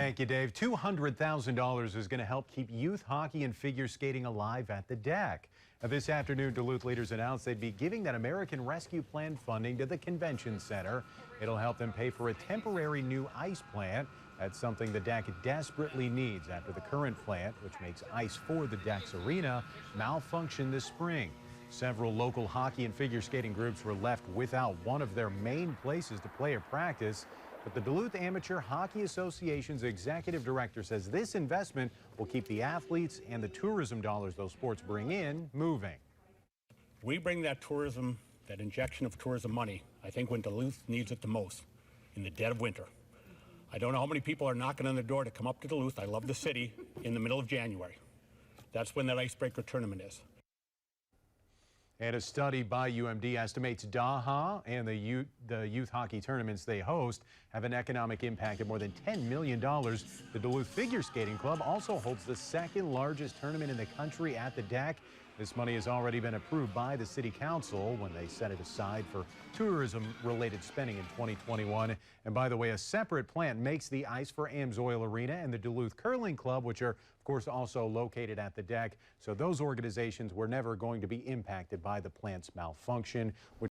Thank you, Dave. $200,000 is going to help keep youth hockey and figure skating alive at the DECC. Now, this afternoon, Duluth leaders announced they'd be giving that American Rescue Plan funding to the convention center. It'll help them pay for a temporary new ice plant. That's something the DECC desperately needs after the current plant, which makes ice for the DECC Arena, malfunctioned this spring. Several local hockey and figure skating groups were left without one of their main places to play or practice. But the Duluth Amateur Hockey Association's executive director says this investment will keep the athletes and the tourism dollars those sports bring in moving. We bring that tourism, that injection of tourism money, I think when Duluth needs it the most, in the dead of winter. I don't know how many people are knocking on the door to come up to Duluth. I love the city in the middle of January. That's when that icebreaker tournament is. And a study by UMD estimates DAHA and the youth hockey tournaments they host have an economic impact of more than $10 million. The Duluth Figure Skating Club also holds the second largest tournament in the country at the DECC. This money has already been approved by the City Council when they set it aside for tourism-related spending in 2021. And by the way, a separate plant makes the ice for Amsoil Arena and the Duluth Curling Club, which are, of course, also located at the DECC. So those organizations were never going to be impacted by the plant's malfunction.